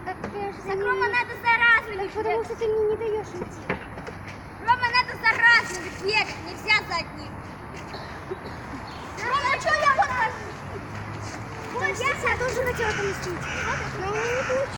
Так, Рома, надо сразу. Потому что ты мне не даешь идти. Рома, надо сразу бегать, нельзя за одним. Рома, что я вот так? Вот я тоже хотела отомстить. Но у меня не получилось.